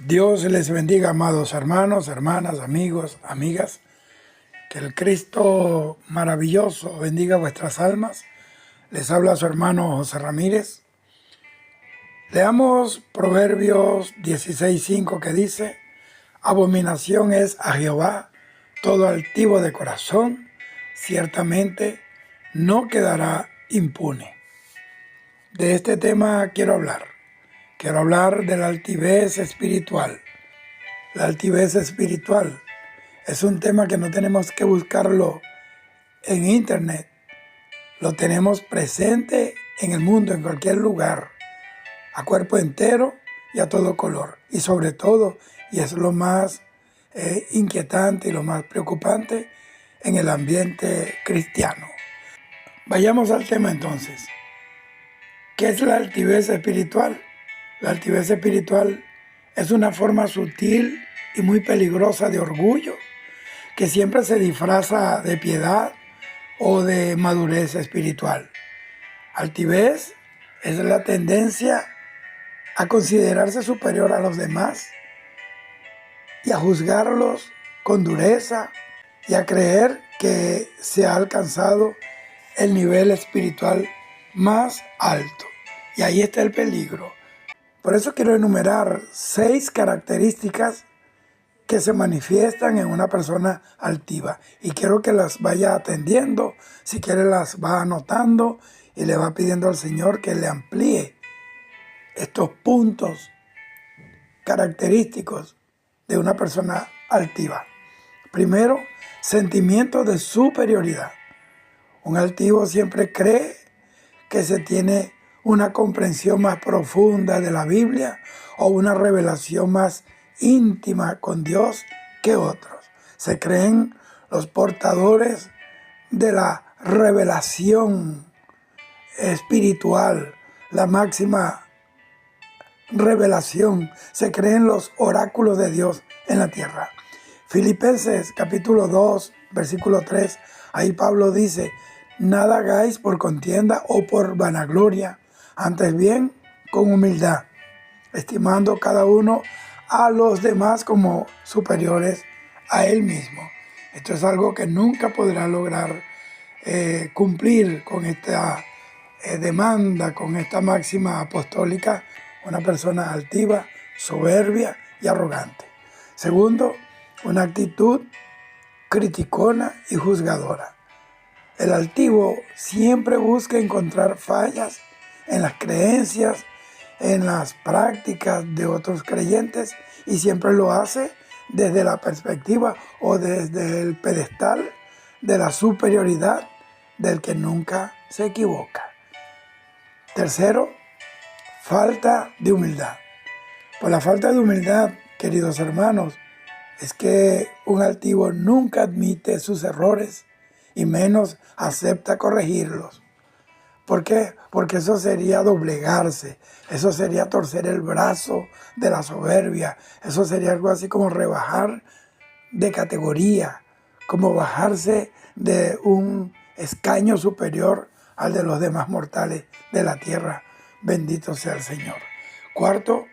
Dios les bendiga, amados hermanos, hermanas, amigos, amigas. Que el Cristo maravilloso bendiga vuestras almas. Les habla su hermano José Ramírez. Leamos Proverbios 16:5 que dice: abominación es a Jehová todo altivo de corazón, ciertamente no quedará impune. De este tema quiero hablar. Quiero hablar de la altivez espiritual. La altivez espiritual es un tema que no tenemos que buscarlo en internet. Lo tenemos presente en el mundo, en cualquier lugar, a cuerpo entero y a todo color. Y sobre todo, y es lo más inquietante y lo más preocupante, en el ambiente cristiano. Vayamos al tema entonces. ¿Qué es la altivez espiritual? La altivez espiritual es una forma sutil y muy peligrosa de orgullo que siempre se disfraza de piedad o de madurez espiritual. Altivez es la tendencia a considerarse superior a los demás y a juzgarlos con dureza y a creer que se ha alcanzado el nivel espiritual más alto. Y ahí está el peligro. Por eso quiero enumerar 6 características que se manifiestan en una persona altiva. Y quiero que las vaya atendiendo, si quiere las va anotando y le va pidiendo al Señor que le amplíe estos puntos característicos de una persona altiva. Primero, sentimiento de superioridad. Un altivo siempre cree que se tiene una comprensión más profunda de la Biblia o una revelación más íntima con Dios que otros. Se creen los portadores de la revelación espiritual, la máxima revelación. Se creen los oráculos de Dios en la tierra. Filipenses capítulo 2, versículo 3, ahí Pablo dice: nada hagáis por contienda o por vanagloria, antes bien con humildad, estimando cada uno a los demás como superiores a él mismo. Esto es algo que nunca podrá lograr cumplir con esta demanda, con esta máxima apostólica, una persona altiva, soberbia y arrogante. Segundo, una actitud criticona y juzgadora. El altivo siempre busca encontrar fallas en las creencias, en las prácticas de otros creyentes, y siempre lo hace desde la perspectiva o desde el pedestal de la superioridad del que nunca se equivoca. Tercero, falta de humildad. Por la falta de humildad, queridos hermanos, es que un altivo nunca admite sus errores y menos acepta corregirlos. ¿Por qué? Porque eso sería doblegarse, eso sería torcer el brazo de la soberbia, eso sería algo así como rebajar de categoría, como bajarse de un escaño superior al de los demás mortales de la tierra. Bendito sea el Señor. Cuarto,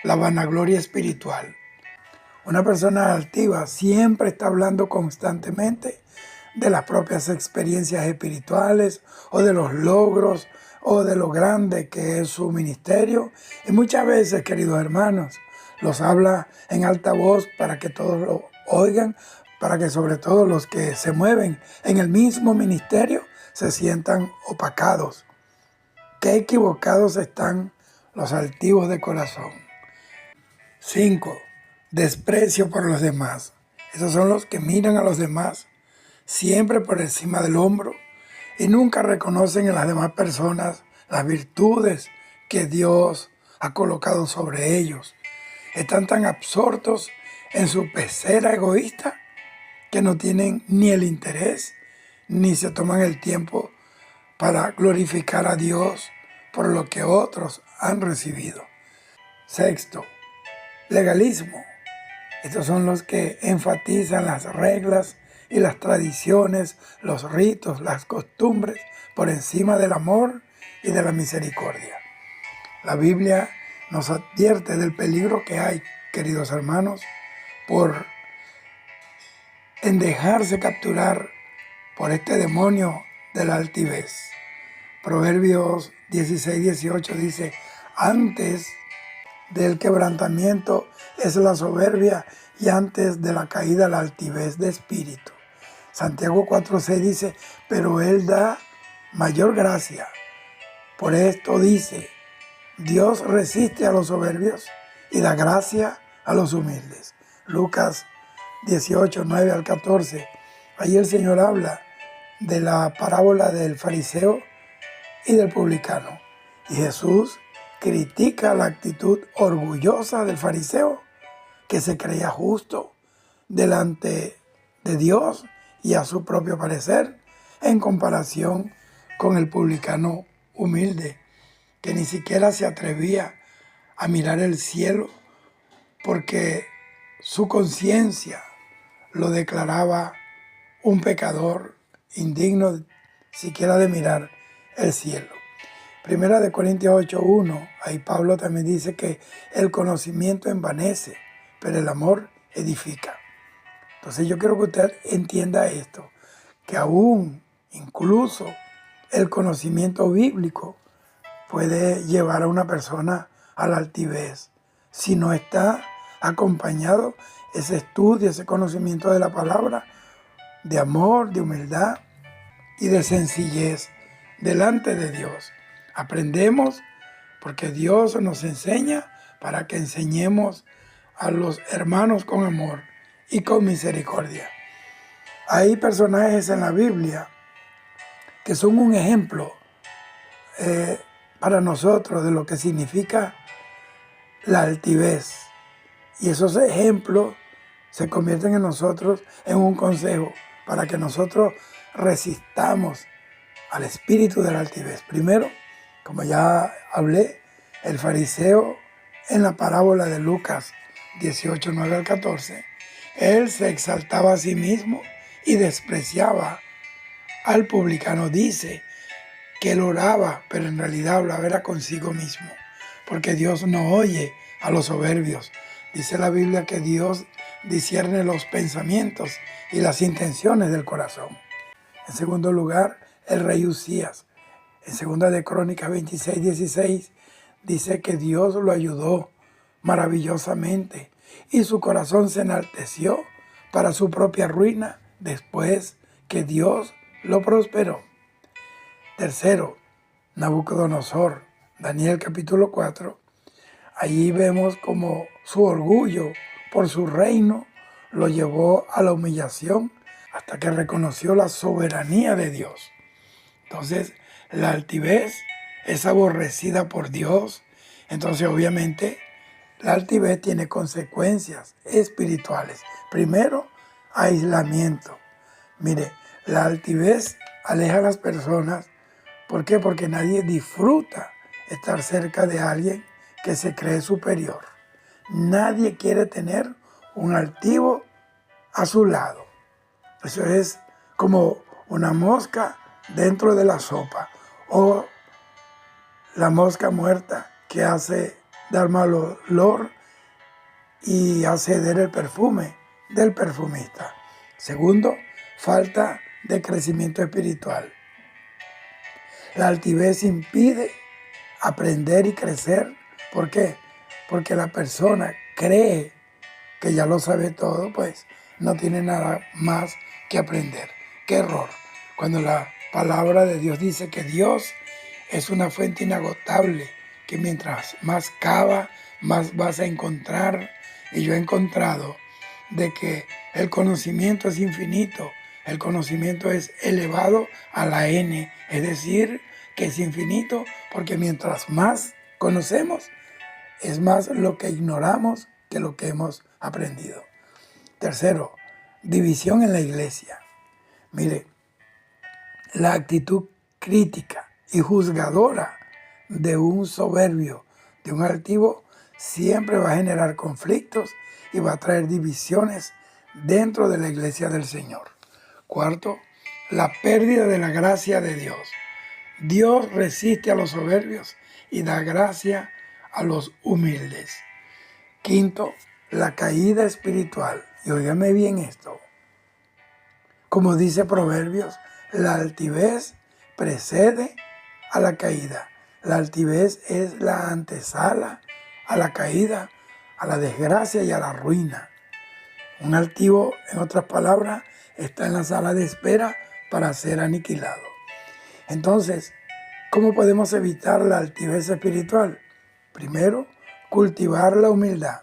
la vanagloria espiritual. Una persona altiva siempre está hablando constantemente de las propias experiencias espirituales o de los logros o de lo grande que es su ministerio. Y muchas veces, queridos hermanos, los habla en alta voz para que todos lo oigan, para que sobre todo los que se mueven en el mismo ministerio se sientan opacados. Qué equivocados están los altivos de corazón. 5. Desprecio por los demás. Esos son los que miran a los demás siempre por encima del hombro y nunca reconocen en las demás personas las virtudes que Dios ha colocado sobre ellos. Están tan absortos en su pecera egoísta que no tienen ni el interés ni se toman el tiempo para glorificar a Dios por lo que otros han recibido. Sexto, legalismo. Estos son los que enfatizan las reglas y las tradiciones, los ritos, las costumbres, por encima del amor y de la misericordia. La Biblia nos advierte del peligro que hay queridos hermanos, en dejarse capturar por este demonio de la altivez. Proverbios 16:18 dice, antes del quebrantamiento es la soberbia y antes de la caída la altivez de espíritu. Santiago 4:6 dice, pero Él da mayor gracia. Por esto dice, Dios resiste a los soberbios y da gracia a los humildes. Lucas 18:9-14. Ahí el Señor habla de la parábola del fariseo y del publicano. Y Jesús critica la actitud orgullosa del fariseo, que se creía justo delante de Dios y a su propio parecer, en comparación con el publicano humilde, que ni siquiera se atrevía a mirar el cielo porque su conciencia lo declaraba un pecador indigno siquiera de mirar el cielo. Primera de Corintios 8:1, ahí Pablo también dice que el conocimiento envanece, pero el amor edifica. Entonces yo quiero que usted entienda esto, que aún, incluso, el conocimiento bíblico puede llevar a una persona a la altivez si no está acompañado ese estudio, ese conocimiento de la palabra, de amor, de humildad y de sencillez delante de Dios. Aprendemos porque Dios nos enseña para que enseñemos a los hermanos con amor y con misericordia. Hay personajes en la Biblia que son un ejemplo para nosotros de lo que significa la altivez. Y esos ejemplos se convierten en nosotros en un consejo para que nosotros resistamos al espíritu de la altivez. Primero, como ya hablé, el fariseo en la parábola de Lucas 18:9-14, él se exaltaba a sí mismo y despreciaba al publicano. Dice que él oraba, pero en realidad hablaba era consigo mismo, porque Dios no oye a los soberbios. Dice la Biblia que Dios discierne los pensamientos y las intenciones del corazón. En segundo lugar, el rey Usías. En segunda de Crónicas 26:16 dice que Dios lo ayudó maravillosamente y su corazón se enalteció para su propia ruina después que Dios lo prosperó. Tercero, Nabucodonosor, Daniel capítulo 4. Allí vemos como su orgullo por su reino lo llevó a la humillación hasta que reconoció la soberanía de Dios. Entonces, la altivez es aborrecida por Dios. Entonces, obviamente, la altivez tiene consecuencias espirituales. Primero, aislamiento. Mire, la altivez aleja a las personas. ¿Por qué? Porque nadie disfruta estar cerca de alguien que se cree superior. Nadie quiere tener un altivo a su lado. Eso es como una mosca dentro de la sopa o la mosca muerta que hace dar mal olor y hace ceder el perfume del perfumista. Segundo, falta de crecimiento espiritual. La altivez impide aprender y crecer. ¿Por qué? Porque la persona cree que ya lo sabe todo, pues no tiene nada más que aprender. ¡Qué error! Cuando la palabra de Dios dice que Dios es una fuente inagotable, que mientras más cava, más vas a encontrar. Y yo he encontrado de que el conocimiento es infinito, el conocimiento es elevado a la n, es decir, que es infinito, porque mientras más conocemos, es más lo que ignoramos que lo que hemos aprendido. Tercero, división en la iglesia. Mire, la actitud crítica y juzgadora de un soberbio, de un altivo, siempre va a generar conflictos y va a traer divisiones dentro de la iglesia del Señor. Cuarto, la pérdida de la gracia de Dios. Dios resiste a los soberbios y da gracia a los humildes. Quinto, la caída espiritual. Y óigame bien esto. Como dice Proverbios, la altivez precede a la caída. La altivez es la antesala a la caída, a la desgracia y a la ruina. Un altivo, en otras palabras, está en la sala de espera para ser aniquilado. Entonces, ¿cómo podemos evitar la altivez espiritual? Primero, cultivar la humildad.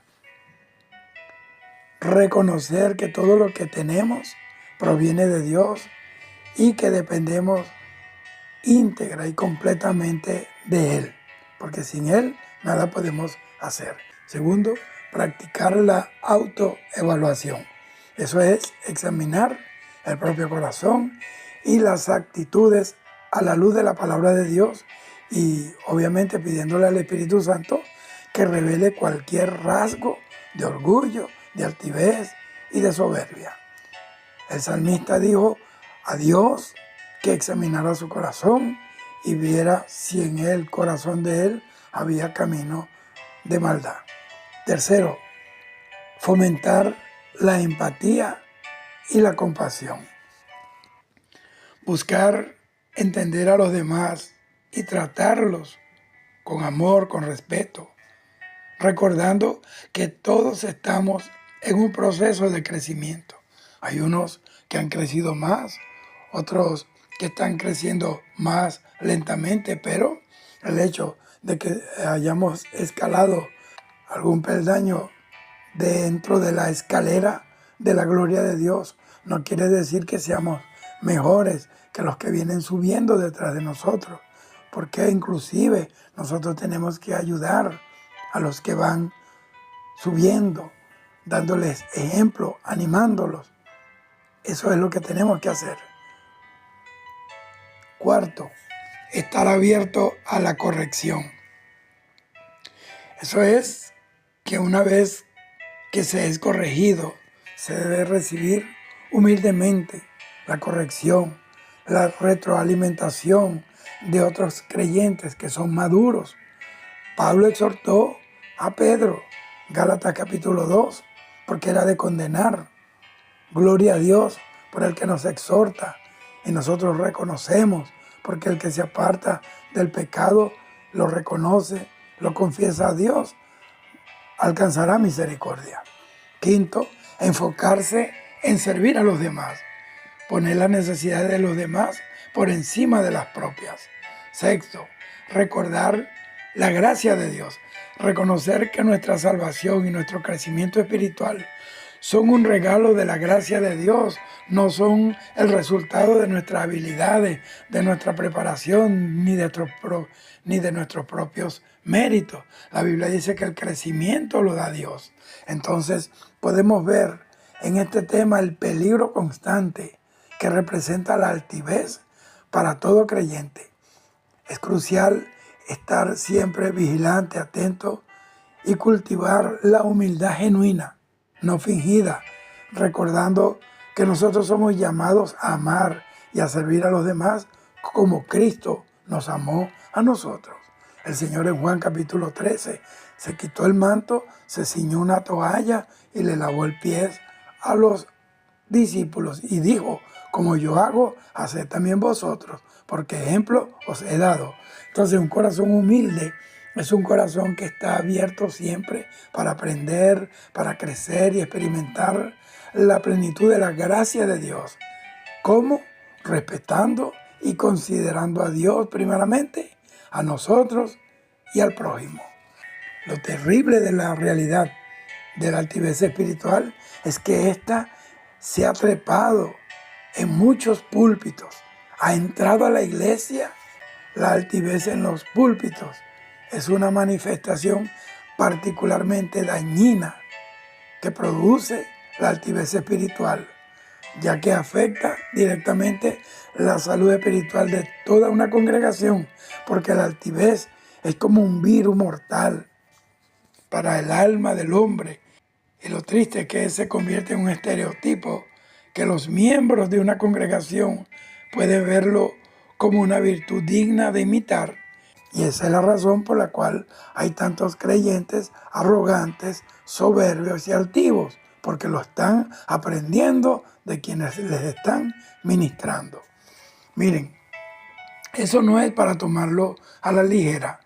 Reconocer que todo lo que tenemos proviene de Dios y que dependemos íntegra y completamente de Él, porque sin Él nada podemos hacer. Segundo, practicar la autoevaluación. Eso es examinar el propio corazón y las actitudes a la luz de la palabra de Dios y obviamente pidiéndole al Espíritu Santo que revele cualquier rasgo de orgullo, de altivez y de soberbia. El salmista dijo a Dios que examinara su corazón y viera si en el corazón de él había camino de maldad. Tercero, fomentar la empatía y la compasión. Buscar entender a los demás y tratarlos con amor, con respeto, recordando que todos estamos en un proceso de crecimiento. Hay unos que han crecido más, otros que están creciendo más lentamente, pero el hecho de que hayamos escalado algún peldaño dentro de la escalera de la gloria de Dios no quiere decir que seamos mejores que los que vienen subiendo detrás de nosotros, porque inclusive nosotros tenemos que ayudar a los que van subiendo, dándoles ejemplo, animándolos. Eso es lo que tenemos que hacer. Cuarto, estar abierto a la corrección. Eso es que una vez que se es corregido, se debe recibir humildemente la corrección, la retroalimentación de otros creyentes que son maduros. Pablo exhortó a Pedro, Gálatas capítulo 2, porque era de condenar. Gloria a Dios por el que nos exhorta y nosotros reconocemos, porque el que se aparta del pecado lo reconoce, lo confiesa a Dios, alcanzará misericordia. Quinto, enfocarse en servir a los demás, poner las necesidades de los demás por encima de las propias. Sexto, recordar la gracia de Dios, reconocer que nuestra salvación y nuestro crecimiento espiritual son un regalo de la gracia de Dios, no son el resultado de nuestras habilidades, de nuestra preparación, ni de nuestros propios méritos. La Biblia dice que el crecimiento lo da Dios. Entonces podemos ver en este tema el peligro constante que representa la altivez para todo creyente. Es crucial estar siempre vigilante, atento y cultivar la humildad genuina, no fingida, recordando que nosotros somos llamados a amar y a servir a los demás como Cristo nos amó a nosotros. El Señor en Juan capítulo 13 se quitó el manto, se ciñó una toalla y le lavó el pie a los discípulos y dijo: como yo hago, haced también vosotros, porque ejemplo os he dado. Entonces un corazón humilde es un corazón que está abierto siempre para aprender, para crecer y experimentar la plenitud de la gracia de Dios. ¿Cómo? Respetando y considerando a Dios primeramente, a nosotros y al prójimo. Lo terrible de la realidad de la altivez espiritual es que ésta se ha trepado en muchos púlpitos, ha entrado a la iglesia. La altivez en los púlpitos es una manifestación particularmente dañina que produce la altivez espiritual, ya que afecta directamente la salud espiritual de toda una congregación, porque la altivez es como un virus mortal para el alma del hombre. Y lo triste es que se convierte en un estereotipo que los miembros de una congregación pueden verlo como una virtud digna de imitar. Y esa es la razón por la cual hay tantos creyentes arrogantes, soberbios y altivos, porque lo están aprendiendo de quienes les están ministrando. Miren, eso no es para tomarlo a la ligera,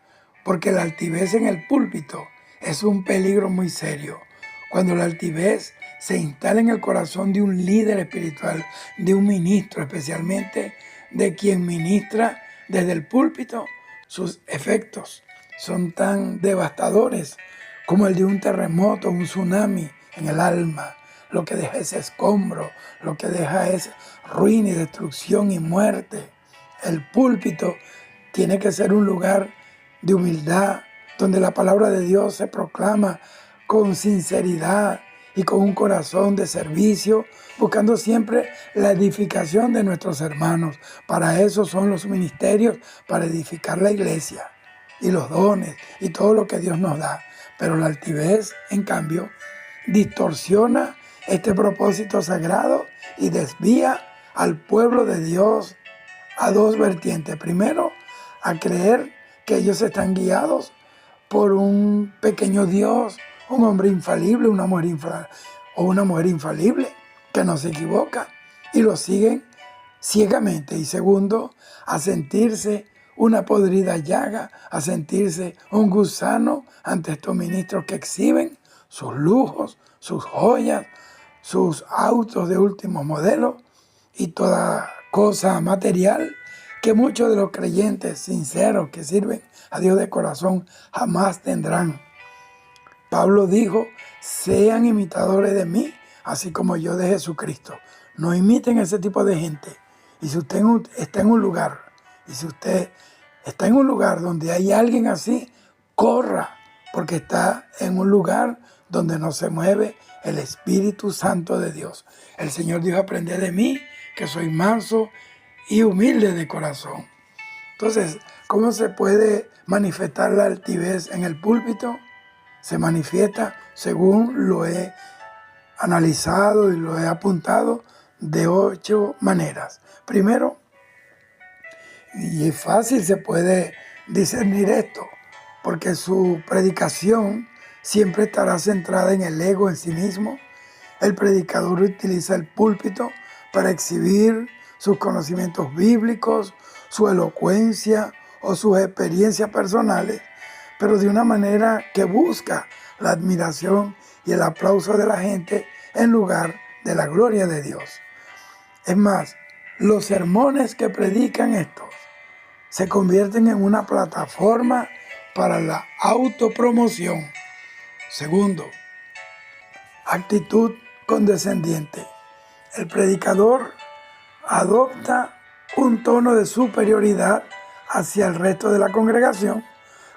porque la altivez en el púlpito es un peligro muy serio. Cuando la altivez se instala en el corazón de un líder espiritual, de un ministro, especialmente de quien ministra desde el púlpito, sus efectos son tan devastadores como el de un terremoto, un tsunami en el alma. Lo que deja es escombro, lo que deja es ruina y destrucción y muerte. El púlpito tiene que ser un lugar de humildad, donde la palabra de Dios se proclama con sinceridad y con un corazón de servicio, buscando siempre la edificación de nuestros hermanos. Para eso son los ministerios, para edificar la iglesia y los dones y todo lo que Dios nos da. Pero la altivez, en cambio, distorsiona este propósito sagrado y desvía al pueblo de Dios a dos vertientes. Primero, a creer que ellos están guiados por un pequeño Dios, un hombre infalible, una mujer infalible que no se equivoca, y lo siguen ciegamente. Y segundo, a sentirse una podrida llaga, a sentirse un gusano ante estos ministros que exhiben sus lujos, sus joyas, sus autos de último modelo y toda cosa material que muchos de los creyentes sinceros que sirven a Dios de corazón jamás tendrán. Pablo dijo, sean imitadores de mí, así como yo de Jesucristo. No imiten ese tipo de gente. Y si usted está en un lugar, donde hay alguien así, corra, porque está en un lugar donde no se mueve el Espíritu Santo de Dios. El Señor dijo, aprended de mí, que soy manso y humilde de corazón. Entonces, ¿cómo se puede manifestar la altivez en el púlpito? Se manifiesta, según lo he analizado y lo he apuntado, de 8 maneras. Primero, y es fácil, se puede discernir esto, porque su predicación siempre estará centrada en el ego en sí mismo. El predicador utiliza el púlpito para exhibir sus conocimientos bíblicos, su elocuencia o sus experiencias personales, pero de una manera que busca la admiración y el aplauso de la gente en lugar de la gloria de Dios. Es más, los sermones que predican estos se convierten en una plataforma para la autopromoción. Segundo, actitud condescendiente. El predicador adopta un tono de superioridad hacia el resto de la congregación,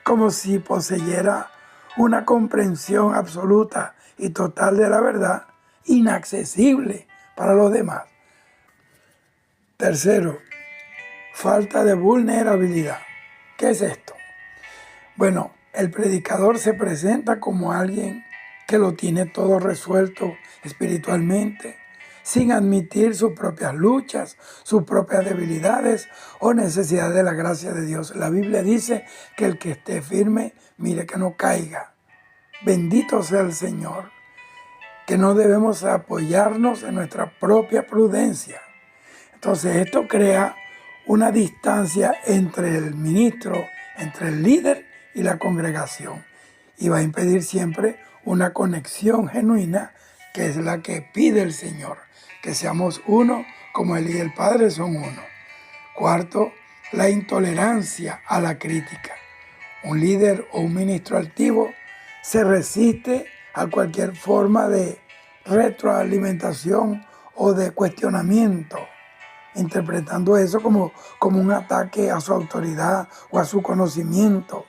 como si poseyera una comprensión absoluta y total de la verdad, inaccesible para los demás. Tercero, falta de vulnerabilidad. ¿Qué es esto? Bueno, el predicador se presenta como alguien que lo tiene todo resuelto espiritualmente, sin admitir sus propias luchas, sus propias debilidades o necesidades de la gracia de Dios. La Biblia dice que el que esté firme, mire que no caiga. Bendito sea el Señor, que no debemos apoyarnos en nuestra propia prudencia. Entonces esto crea una distancia entre el ministro, entre el líder y la congregación, y va a impedir siempre una conexión genuina, que es la que pide el Señor, que seamos uno como Él y el Padre son uno. Cuarto, la intolerancia a la crítica. Un líder o un ministro altivo se resiste a cualquier forma de retroalimentación o de cuestionamiento, interpretando eso como un ataque a su autoridad o a su conocimiento.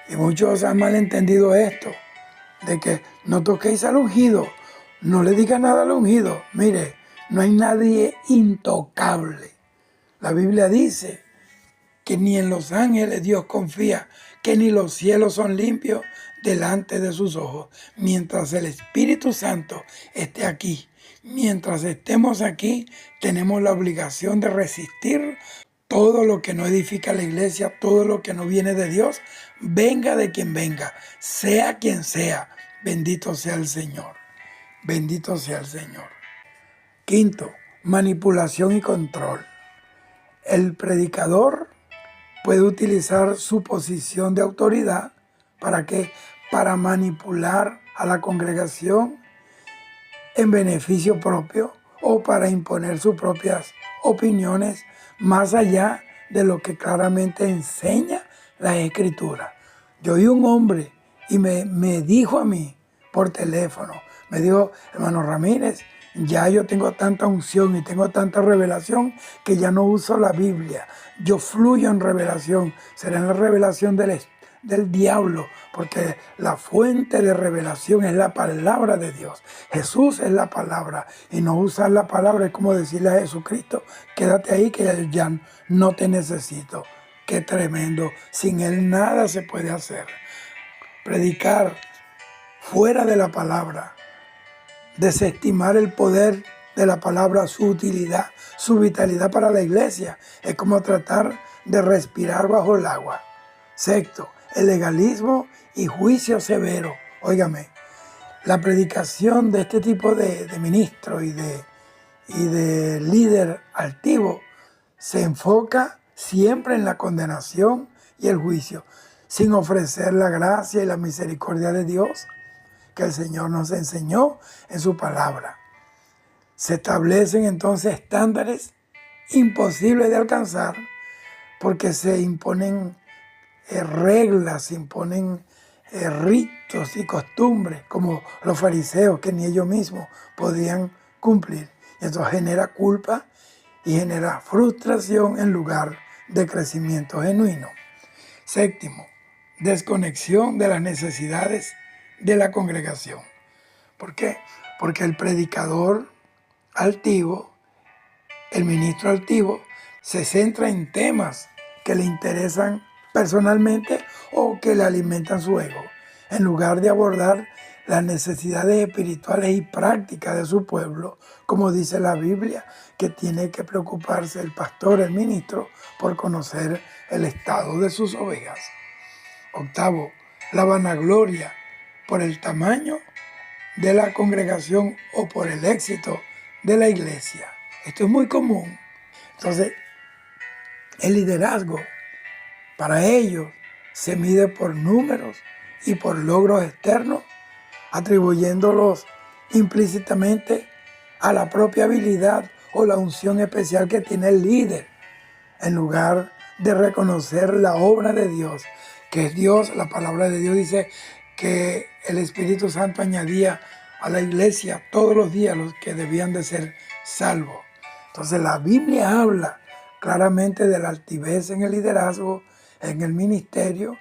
Y muchos han malentendido esto, de que no toquéis al ungido, no le diga nada al ungido. Mire, no hay nadie intocable. La Biblia dice que ni en los ángeles Dios confía, que ni los cielos son limpios delante de sus ojos. Mientras el Espíritu Santo esté aquí, mientras estemos aquí, tenemos la obligación de resistir todo lo que no edifica la iglesia, todo lo que no viene de Dios, venga de quien venga, sea quien sea, bendito sea el Señor. Bendito sea el Señor. Quinto, manipulación y control. El predicador puede utilizar su posición de autoridad ¿para qué? Para manipular a la congregación en beneficio propio o para imponer sus propias opiniones más allá de lo que claramente enseña la Escritura. Yo oí un hombre y me dijo a mí por teléfono, me dijo, hermano Ramírez, ya yo tengo tanta unción y tengo tanta revelación que ya no uso la Biblia. Yo fluyo en revelación, será en la revelación del diablo, porque la fuente de revelación es la palabra de Dios. Jesús es la palabra y no usar la palabra es como decirle a Jesucristo, quédate ahí que ya no te necesito. Qué tremendo, sin Él nada se puede hacer. Predicar fuera de la palabra, desestimar el poder de la palabra, su utilidad, su vitalidad para la iglesia, es como tratar de respirar bajo el agua. Sexto, el legalismo y juicio severo. Óigame, la predicación de este tipo de ministro y de líder altivo se enfoca siempre en la condenación y el juicio, sin ofrecer la gracia y la misericordia de Dios que el Señor nos enseñó en su palabra. Se establecen entonces estándares imposibles de alcanzar porque se imponen reglas, se imponen ritos y costumbres como los fariseos que ni ellos mismos podían cumplir. Y eso genera culpa y genera frustración en lugar de crecimiento genuino. Séptimo, desconexión de las necesidades de la congregación. ¿Por qué? Porque el predicador altivo, el ministro altivo, se centra en temas que le interesan personalmente o que le alimentan su ego, en lugar de abordar las necesidades espirituales y prácticas de su pueblo, como dice la Biblia, que tiene que preocuparse el pastor, el ministro, por conocer el estado de sus ovejas. Octavo, la vanagloria por el tamaño de la congregación o por el éxito de la iglesia. Esto es muy común. Entonces, el liderazgo para ellos se mide por números y por logros externos, atribuyéndolos implícitamente a la propia habilidad o la unción especial que tiene el líder, en lugar de reconocer la obra de Dios, que es Dios. La palabra de Dios dice que el Espíritu Santo añadía a la iglesia todos los días los que debían de ser salvos. Entonces la Biblia habla claramente de la altivez en el liderazgo, en el ministerio,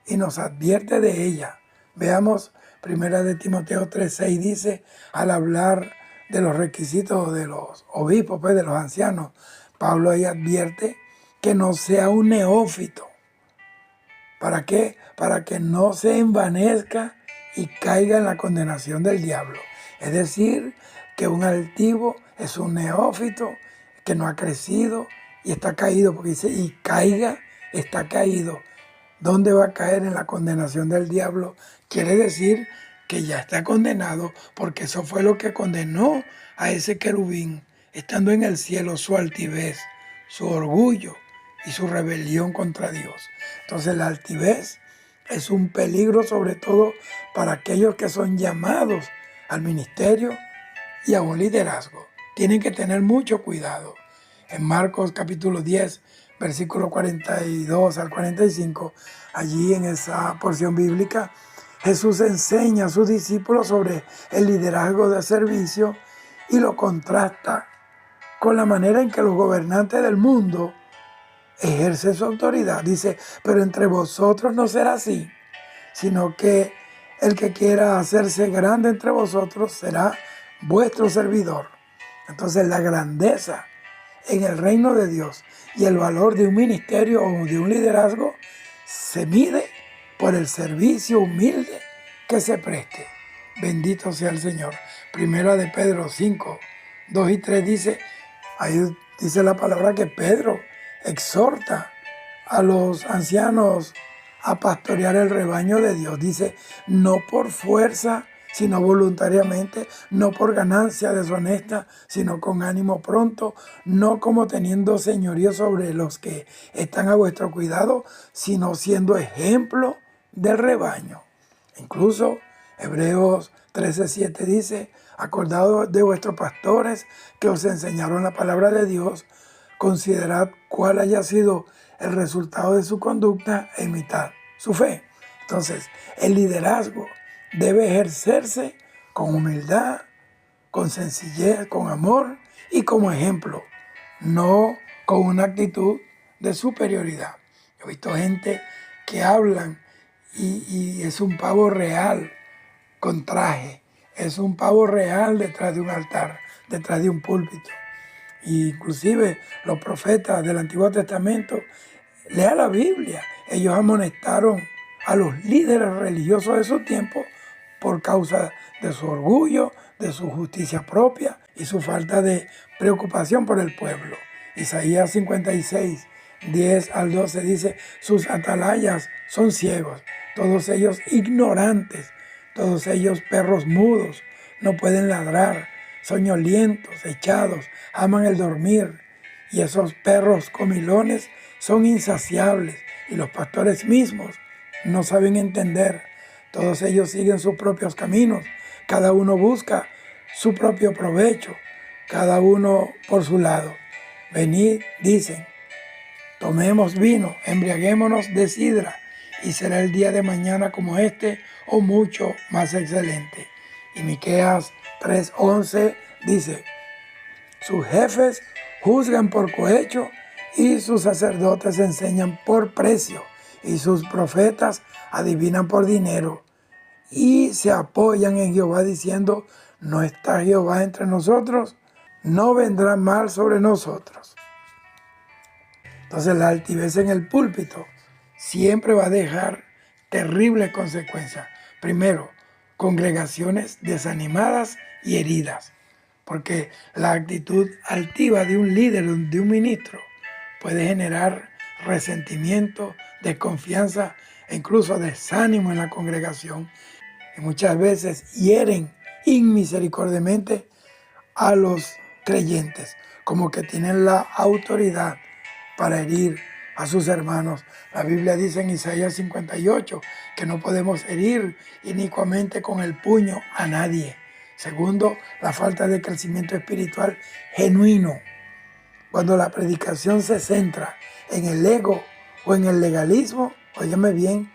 y nos advierte de ella. Veamos, 1 de Timoteo 3:6 dice, al hablar de los requisitos de los obispos, pues de los ancianos, Pablo ahí advierte que no sea un neófito. ¿Para qué? Para que no se envanezca y caiga en la condenación del diablo. Es decir, que un altivo es un neófito que no ha crecido y está caído, porque dice, y caiga, está caído. ¿Dónde va a caer? En la condenación del diablo. Quiere decir que ya está condenado, porque eso fue lo que condenó a ese querubín, estando en el cielo, su altivez, su orgullo y su rebelión contra Dios. Entonces la altivez es un peligro sobre todo para aquellos que son llamados al ministerio y a un liderazgo. Tienen que tener mucho cuidado. En Marcos capítulo 10, versículo 42 al 45, allí en esa porción bíblica, Jesús enseña a sus discípulos sobre el liderazgo de servicio y lo contrasta con la manera en que los gobernantes del mundo ejercen su autoridad. Dice, pero entre vosotros no será así, sino que el que quiera hacerse grande entre vosotros será vuestro servidor. Entonces la grandeza en el reino de Dios y el valor de un ministerio o de un liderazgo se mide por el servicio humilde que se preste. Bendito sea el Señor. Primera de Pedro 5, 2 y 3 dice, ahí dice la palabra que Pedro exhorta a los ancianos a pastorear el rebaño de Dios. Dice, no por fuerza, sino voluntariamente, no por ganancia deshonesta, sino con ánimo pronto, no como teniendo señorío sobre los que están a vuestro cuidado, sino siendo ejemplo del rebaño. Incluso Hebreos 13:7 dice, acordaos de vuestros pastores que os enseñaron la palabra de Dios, considerad cuál haya sido el resultado de su conducta e imitad su fe. Entonces, el liderazgo debe ejercerse con humildad, con sencillez, con amor y como ejemplo, no con una actitud de superioridad. Yo he visto gente que hablan y es un pavo real con traje, es un pavo real detrás de un altar, detrás de un púlpito. Y inclusive los profetas del Antiguo Testamento, lea la Biblia, ellos amonestaron a los líderes religiosos de su tiempo por causa de su orgullo, de su justicia propia y su falta de preocupación por el pueblo. Isaías 56, 10 al 12 dice, sus atalayas son ciegos, todos ellos ignorantes, todos ellos perros mudos, no pueden ladrar, soñolientos, echados, aman el dormir. Y esos perros comilones son insaciables y los pastores mismos no saben entender. Todos ellos siguen sus propios caminos, cada uno busca su propio provecho, cada uno por su lado. Venid, dicen, tomemos vino, embriaguémonos de sidra, y será el día de mañana como este, o mucho más excelente. Y Miqueas 3:11 dice, sus jefes juzgan por cohecho y sus sacerdotes enseñan por precio y sus profetas adivinan por dinero y se apoyan en Jehová diciendo, ¿no está Jehová entre nosotros? No vendrá mal sobre nosotros. Entonces la altivez en el púlpito siempre va a dejar terribles consecuencias. Primero, congregaciones desanimadas y heridas, porque la actitud altiva de un líder, de un ministro, puede generar resentimiento, desconfianza e incluso desánimo en la congregación. Y muchas veces hieren inmisericordiamente a los creyentes, como que tienen la autoridad para herir a sus hermanos. La Biblia dice en Isaías 58 que no podemos herir inicuamente con el puño a nadie. Segundo, la falta de crecimiento espiritual genuino. Cuando la predicación se centra en el ego o en el legalismo, óigame bien,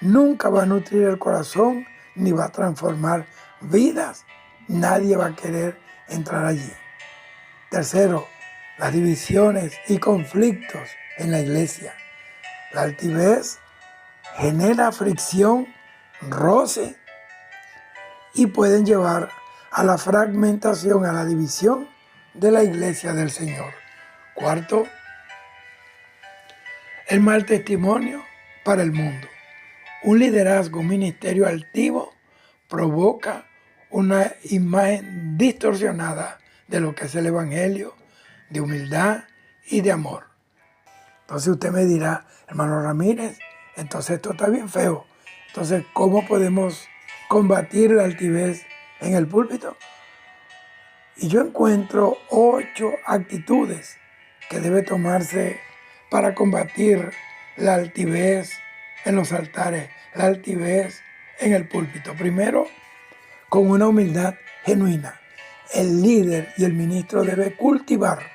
nunca va a nutrir el corazón ni va a transformar vidas. Nadie va a querer entrar allí. Tercero, las divisiones y conflictos en la iglesia. La altivez genera fricción, roce y pueden llevar a la fragmentación, a la división de la iglesia del Señor. Cuarto, el mal testimonio para el mundo. Un liderazgo, un ministerio altivo provoca una imagen distorsionada de lo que es el Evangelio, de humildad y de amor. Entonces usted me dirá, hermano Ramírez, entonces esto está bien feo. Entonces, ¿cómo podemos combatir la altivez en el púlpito? Y yo encuentro 8 actitudes que debe tomarse para combatir la altivez en los altares, la altivez en el púlpito. Primero, con una humildad genuina. El líder y el ministro debe cultivar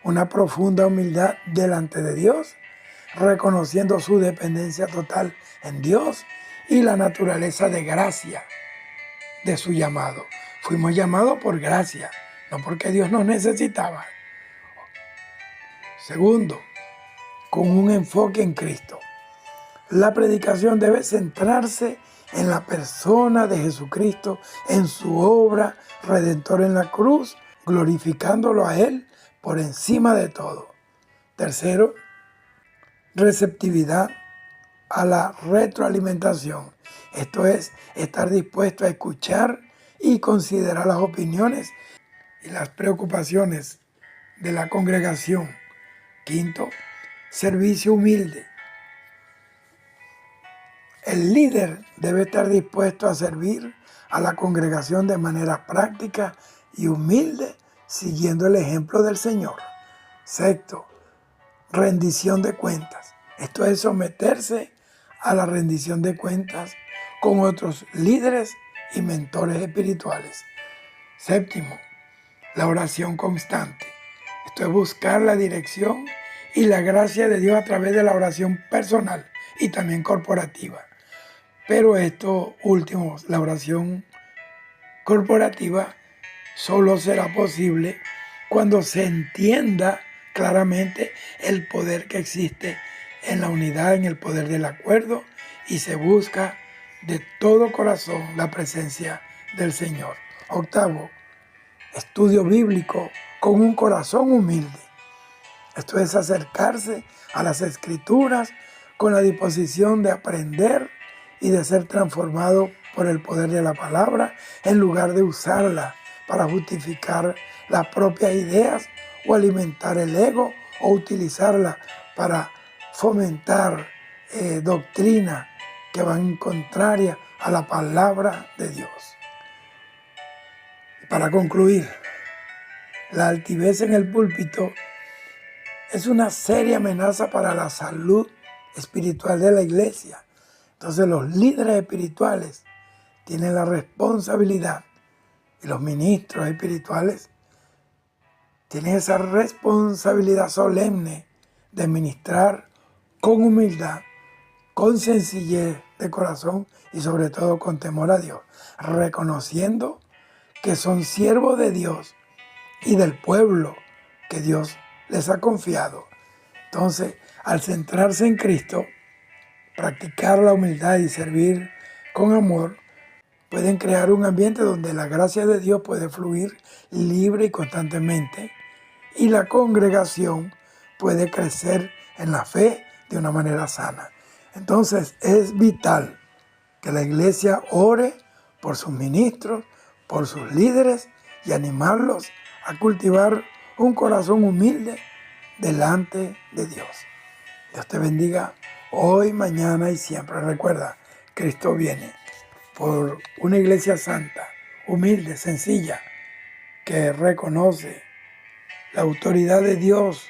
una profunda humildad delante de Dios, reconociendo su dependencia total en Dios y la naturaleza de gracia de su llamado. Fuimos llamados por gracia, no porque Dios nos necesitaba. Segundo, con un enfoque en Cristo. La predicación debe centrarse en la persona de Jesucristo, en su obra redentora en la cruz, glorificándolo a Él por encima de todo. Tercero, receptividad a la retroalimentación. Esto es, estar dispuesto a escuchar y considerar las opiniones y las preocupaciones de la congregación. Quinto, servicio humilde. El líder debe estar dispuesto a servir a la congregación de manera práctica y humilde, siguiendo el ejemplo del Señor. Sexto, rendición de cuentas. Esto es someterse a la rendición de cuentas con otros líderes y mentores espirituales. Séptimo, la oración constante. Esto es buscar la dirección y la gracia de Dios a través de la oración personal y también corporativa. Pero esto último, la oración corporativa, solo será posible cuando se entienda claramente el poder que existe en la unidad, en el poder del acuerdo, y se busca de todo corazón la presencia del Señor. Octavo, estudio bíblico con un corazón humilde. Esto es acercarse a las Escrituras con la disposición de aprender y de ser transformado por el poder de la palabra, en lugar de usarla para justificar las propias ideas o alimentar el ego, o utilizarla para fomentar doctrina que van contraria a la palabra de Dios. Para concluir, la altivez en el púlpito es una seria amenaza para la salud espiritual de la iglesia. Entonces los líderes espirituales tienen la responsabilidad, y los ministros espirituales tienen esa responsabilidad solemne de ministrar con humildad, con sencillez de corazón y sobre todo con temor a Dios, reconociendo que son siervos de Dios y del pueblo que Dios les ha confiado. Entonces, al centrarse en Cristo, practicar la humildad y servir con amor, pueden crear un ambiente donde la gracia de Dios puede fluir libre y constantemente, y la congregación puede crecer en la fe de una manera sana. Entonces es vital que la iglesia ore por sus ministros, por sus líderes, y animarlos a cultivar un corazón humilde delante de Dios. Dios te bendiga hoy, mañana y siempre. Recuerda, Cristo viene por una iglesia santa, humilde, sencilla, que reconoce la autoridad de Dios.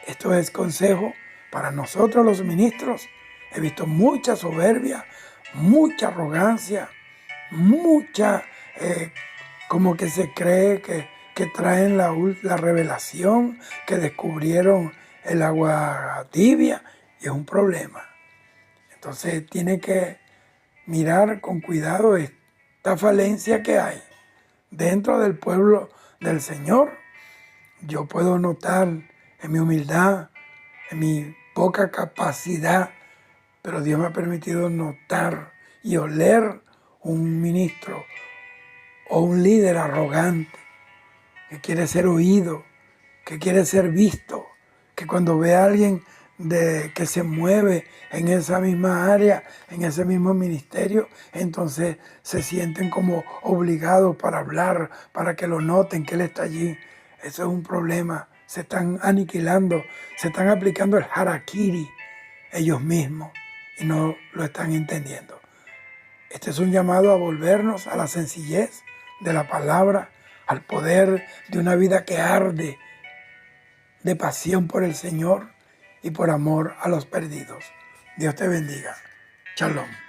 Esto es consejo para nosotros los ministros. He visto mucha soberbia, mucha arrogancia, mucha como que se cree que traen la revelación, que descubrieron el agua tibia, y es un problema. Entonces tiene que mirar con cuidado esta falencia que hay dentro del pueblo del Señor. Yo puedo notar en mi humildad, en mi poca capacidad, pero Dios me ha permitido notar y oler un ministro o un líder arrogante que quiere ser oído, que quiere ser visto, que cuando ve a alguien que se mueve en esa misma área, en ese mismo ministerio, entonces se sienten como obligados para hablar, para que lo noten que él está allí. Eso es un problema. Se están aniquilando, se están aplicando el harakiri ellos mismos y no lo están entendiendo. Este es un llamado a volvernos a la sencillez de la palabra, al poder de una vida que arde de pasión por el Señor y por amor a los perdidos. Dios te bendiga. Shalom.